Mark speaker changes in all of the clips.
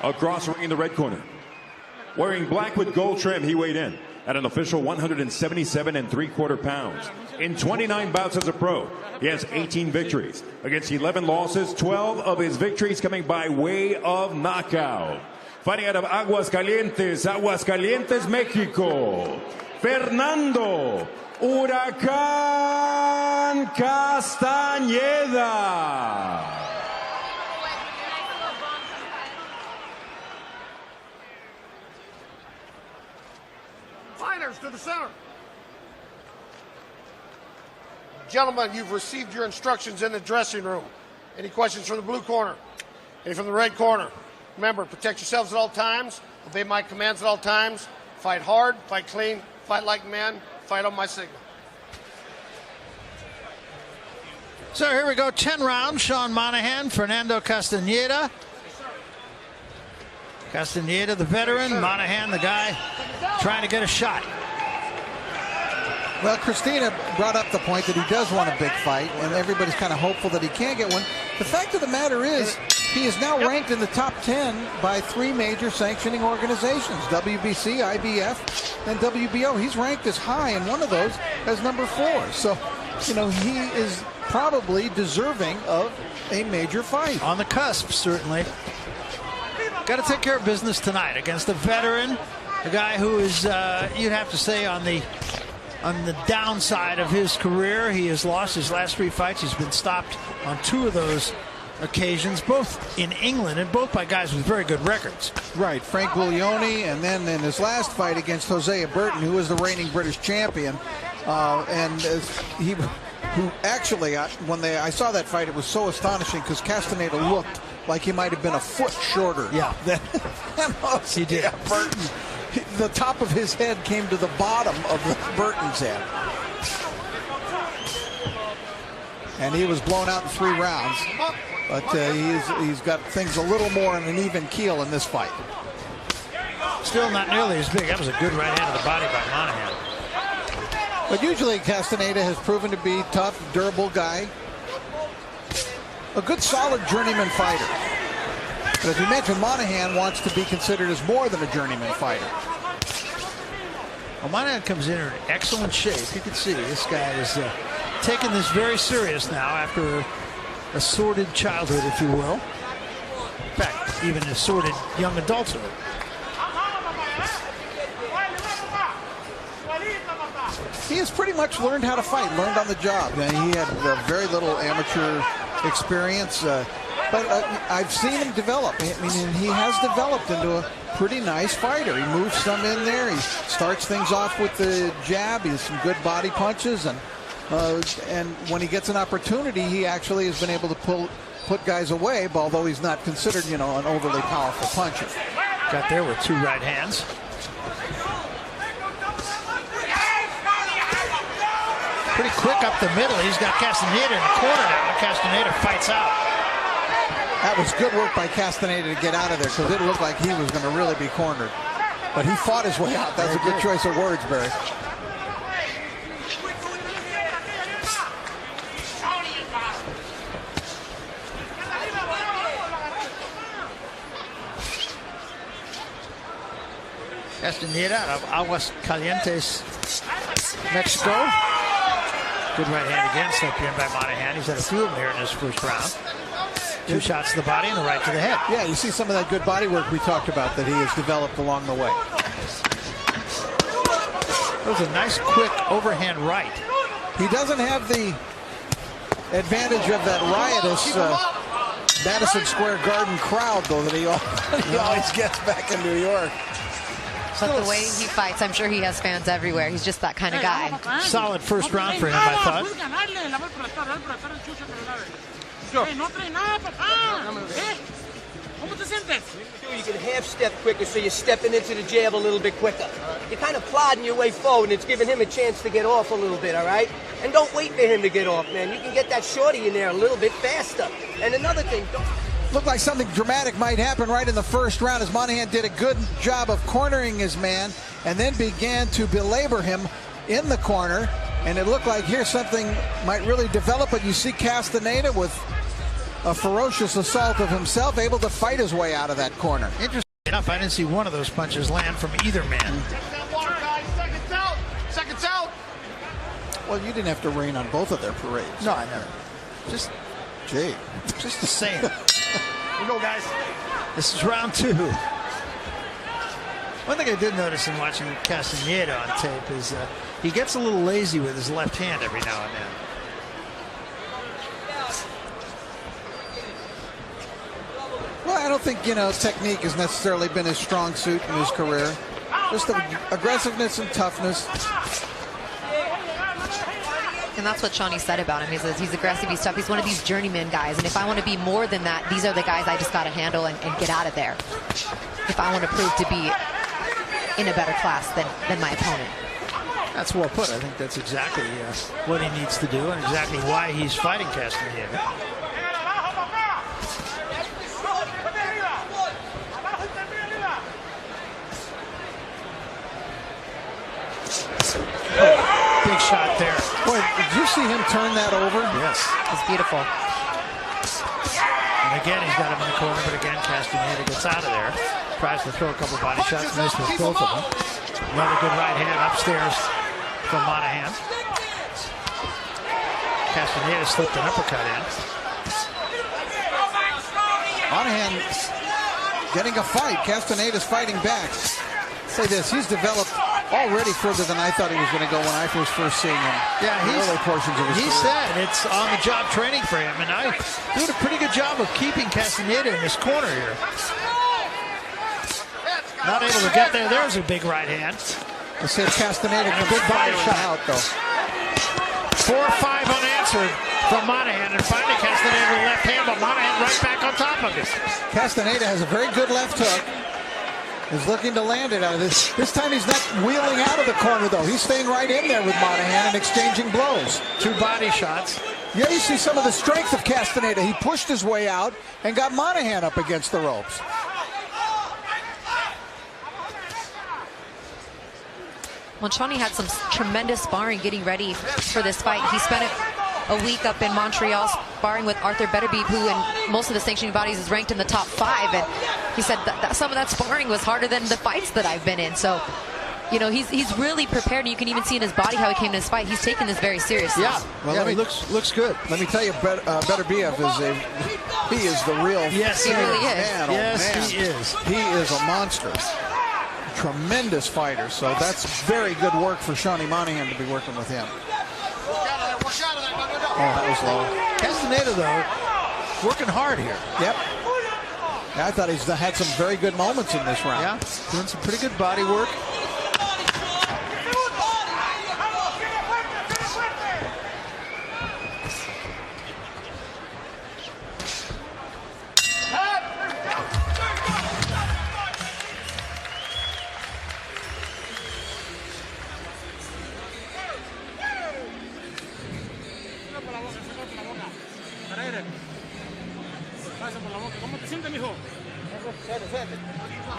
Speaker 1: Across the ring in the red corner, wearing black with gold trim, he weighed in at an official 177 3/4 pounds. In 29 bouts as a pro, he has 18 victories against 11 losses, 12 of his victories coming by way of knockout. Fighting out of Aguascalientes, Mexico, Fernando Huracan Castañeda.
Speaker 2: Fighters to the center. Gentlemen, you've received your instructions in the dressing room. Any questions from the blue corner? Any from the red corner? Remember, protect yourselves at all times. Obey my commands at all times. Fight hard, fight clean, fight like men, fight on my signal.
Speaker 3: So here we go, 10 rounds. Sean Monaghan, Fernando Castañeda. Castañeda, the veteran. Monaghan, the guy trying to get a shot.
Speaker 4: Well, Christina brought up the point that he does want a big fight, and everybody's kind of hopeful that he can get one. The fact of the matter is, he is now ranked in the top 10 by 3 major sanctioning organizations, WBC, IBF, and WBO. He's ranked as high in one of those as number 4. So, you know, he is probably deserving of a major fight.
Speaker 3: On the cusp, certainly. Got to take care of business tonight against a veteran, a guy who is, you'd have to say, on the downside of his career. He has lost his last 3 fights. He's been stopped on 2 of those occasions, both in England and both by guys with very good records.
Speaker 4: Right, Frank Guglielmi, and then in his last fight against Hosea Burton, who was the reigning British champion, who actually, when I saw that fight, it was so astonishing because Castañeda looked like he might have been a foot shorter.
Speaker 3: Yeah,
Speaker 4: than
Speaker 3: he did.
Speaker 4: Burton. The top of his head came to the bottom of Burton's head. And he was blown out in 3 rounds. But he's got things a little more on an even keel in this fight.
Speaker 3: Still not nearly as big. That was a good right hand to the body by Monaghan.
Speaker 4: But usually Castañeda has proven to be tough, durable guy. A good solid journeyman fighter. But as we mentioned, Monaghan wants to be considered as more than a journeyman fighter.
Speaker 3: Well, Monaghan comes in excellent shape. You can see this guy is taking this very serious now after a sordid childhood, if you will. In fact, even a sordid young adulthood.
Speaker 4: He has pretty much learned how to fight, learned on the job. He had very little amateur experience. But I've seen him develop. I mean, he has developed into a pretty nice fighter. He moves some in there. He starts things off with the jab. He has some good body punches, and when he gets an opportunity, he actually has been able to put guys away. Although he's not considered, you know, an overly powerful puncher.
Speaker 3: Got there with 2 right hands. Pretty quick up the middle. He's got Castañeda in the corner now. Castañeda fights out.
Speaker 4: That was good work by Castañeda to get out of there because it looked like he was going to really be cornered. But he fought his way out. That's a good choice of words, Barry.
Speaker 3: Castañeda out of Aguascalientes, Mexico. Good right hand again, slipped in by Monaghan. He's had a few of them here in his first round. 2 shots to the body and a right to the head.
Speaker 4: Yeah, you see some of that good body work we talked about that he has developed along the way.
Speaker 3: That was a nice, quick overhand right.
Speaker 4: He doesn't have the advantage of that riotous Madison Square Garden crowd, though, that he always gets back in New York.
Speaker 5: But the way he fights, I'm sure he has fans everywhere. He's just that kind of guy.
Speaker 3: Solid first round for him, I thought.
Speaker 6: You can half-step quicker, so you're stepping into the jab a little bit quicker. You're kind of plodding your way forward, and it's giving him a chance to get off a little bit, all right? And don't wait for him to get off, man. You can get that shorty in there a little bit faster. And another thing,
Speaker 4: Looked like something dramatic might happen right in the first round as Monaghan did a good job of cornering his man and then began to belabor him in the corner. And it looked like here something might really develop, but you see Castañeda with a ferocious assault of himself, able to fight his way out of that corner.
Speaker 3: Interesting enough, I didn't see one of those punches land from either man.
Speaker 2: Seconds out. Seconds out.
Speaker 4: Well, you didn't have to rain on both of their parades.
Speaker 3: No, I never. Just the same.
Speaker 2: Here we go, guys.
Speaker 3: This is round 2. One thing I did notice in watching Castañeda on tape is he gets a little lazy with his left hand every now and then.
Speaker 4: Well, I don't think, technique has necessarily been his strong suit in his career. Just the aggressiveness and toughness.
Speaker 5: And that's what Shawnee said about him. He says he's aggressive, he's tough, he's one of these journeyman guys. And if I want to be more than that, these are the guys I just got to handle and get out of there. If I want to prove to be in a better class than my opponent.
Speaker 3: That's well put. I think that's exactly what he needs to do and exactly why he's fighting Castañeda. Big shot there.
Speaker 4: Boy, did you see him turn that over?
Speaker 3: Yes.
Speaker 5: It's beautiful.
Speaker 3: And again, he's got him in the corner, but again, Castañeda gets out of there. Tries to throw a couple body shots, missed with both of them. Another good right hand upstairs from Monaghan. Castañeda slipped an uppercut in.
Speaker 4: Monaghan getting a fight. Castañeda's fighting back. Say this, he's developed already further than I thought he was going to go when I was first seeing him.
Speaker 3: Yeah,
Speaker 4: in the early portions of his
Speaker 3: he
Speaker 4: career.
Speaker 3: said it's on-the-job training for him, and I doing a pretty good job of keeping Castañeda in this corner here. Not able to get there. There's a big right hand.
Speaker 4: I said Castañeda a good body shot out though.
Speaker 3: 4 or 5 unanswered from Monaghan, and finally Castañeda with the left hand, but Monaghan right back on top of it.
Speaker 4: Castañeda has a very good left hook. Is looking to land it out of this. This time he's not wheeling out of the corner though. He's staying right in there with Monaghan and exchanging blows.
Speaker 3: 2 body shots.
Speaker 4: Yeah, you see some of the strength of Castañeda. He pushed his way out and got Monaghan up against the ropes.
Speaker 5: Well, Shawnee had some tremendous sparring getting ready for this fight. He spent a week up in Montreal sparring with Arthur Betterbeep, who in most of the sanctioning bodies is ranked in the top 5. And he said that some of that sparring was harder than the fights that I've been in. So, he's really prepared. And you can even see in his body how he came to this fight. He's taken this very seriously.
Speaker 3: Yeah, well,
Speaker 4: he looks good. Let me tell you, Betterbeep is the real.
Speaker 3: Yes,
Speaker 5: he really is.
Speaker 4: Man,
Speaker 3: yes, he is.
Speaker 4: He is a monster. Tremendous fighter. So that's very good work for Shawnee Monaghan to be working with him. Oh, that was low.
Speaker 3: Castañeda, though, working hard here.
Speaker 4: Yep. Yeah, I thought he's had some very good moments in this round.
Speaker 3: Yeah, doing some pretty good body work.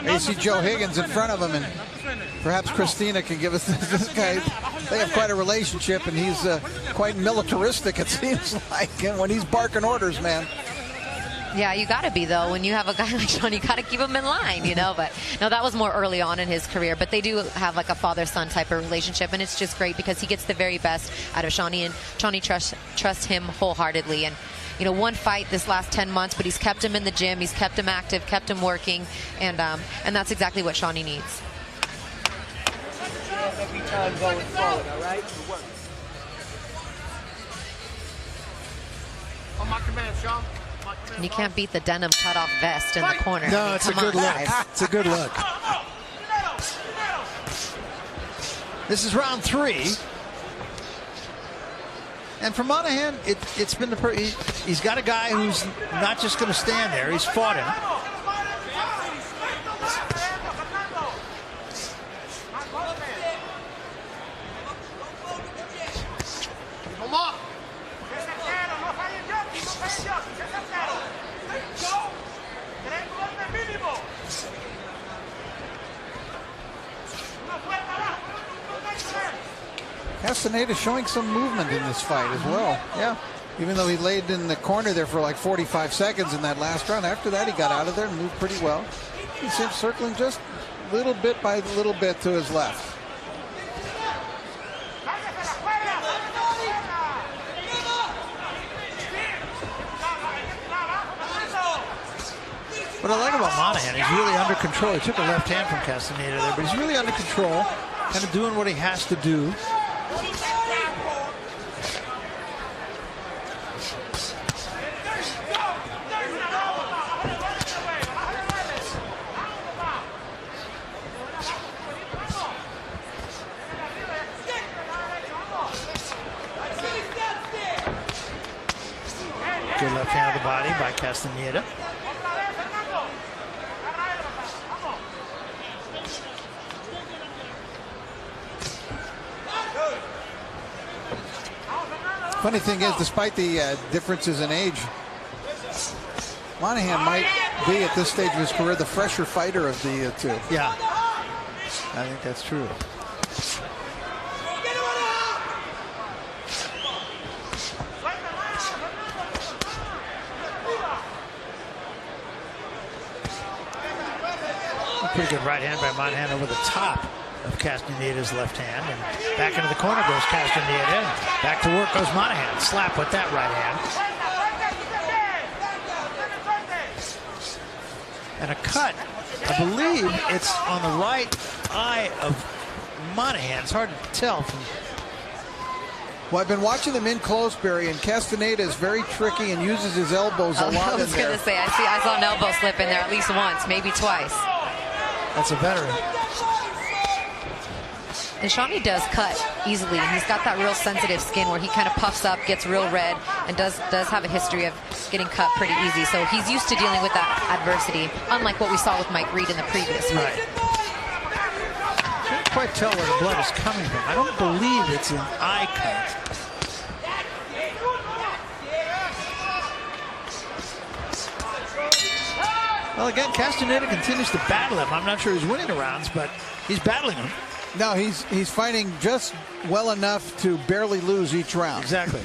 Speaker 4: You see Joe Higgins in front of him, and perhaps Christina can give us this guy. They have quite a relationship, and he's quite militaristic, it seems like. And when he's barking orders, man.
Speaker 5: Yeah, you got to be, though. When you have a guy like Shawnee, you got to keep him in line, But no, that was more early on in his career. But they do have like a father-son type of relationship, and it's just great because he gets the very best out of Shawnee, and Shawnee trusts him wholeheartedly. And one fight this last 10 months, but he's kept him in the gym, he's kept him active, kept him working, and that's exactly what Shawnee needs.
Speaker 6: Every time going forward, all right?
Speaker 2: On my command, Sean.
Speaker 5: And you can't beat the denim cut-off vest in the corner.
Speaker 3: No, it's a good look. It's a good look. This is round 3. And for Monaghan, it's been he's got a guy who's not just going to stand there. He's fought him.
Speaker 4: Castañeda showing some movement in this fight as well.
Speaker 3: Yeah.
Speaker 4: Even though he laid in the corner there for like 45 seconds in that last round, after that he got out of there and moved pretty well. He's circling just little bit by little bit to his left.
Speaker 3: What I like about Monaghan, he's really under control. He took a left hand from Castañeda there, but he's really under control, kind of doing what he has to do. Good left hand of the body by Castañeda.
Speaker 4: Funny thing is, despite the differences in age, Monaghan might be at this stage of his career the fresher fighter of the two.
Speaker 3: Yeah, I think that's true. A pretty good right hand by Monaghan over the top of Castañeda's left hand, and back into the corner goes Castañeda. Back to work goes Monaghan. Slap with that right hand. And a cut. I believe it's on the right eye of Monaghan. It's hard to tell from.
Speaker 4: Well, I've been watching them in close, Barry, and Castañeda is very tricky and uses his elbows a lot.
Speaker 5: I was going to say, I saw an elbow slip in there at least once, maybe twice.
Speaker 3: That's a veteran.
Speaker 5: And Shawnee does cut easily, and he's got that real sensitive skin where he kind of puffs up, gets real red, and does have a history of getting cut pretty easy. So he's used to dealing with that adversity, unlike what we saw with Mike Reed in the previous fight.
Speaker 3: Right. Can't quite tell where the blood is coming from. I don't believe it's an eye cut. Well, again, Castañeda continues to battle him. I'm not sure he's winning the rounds, but he's battling him.
Speaker 4: No, he's fighting just well enough to barely lose each round.
Speaker 3: Exactly.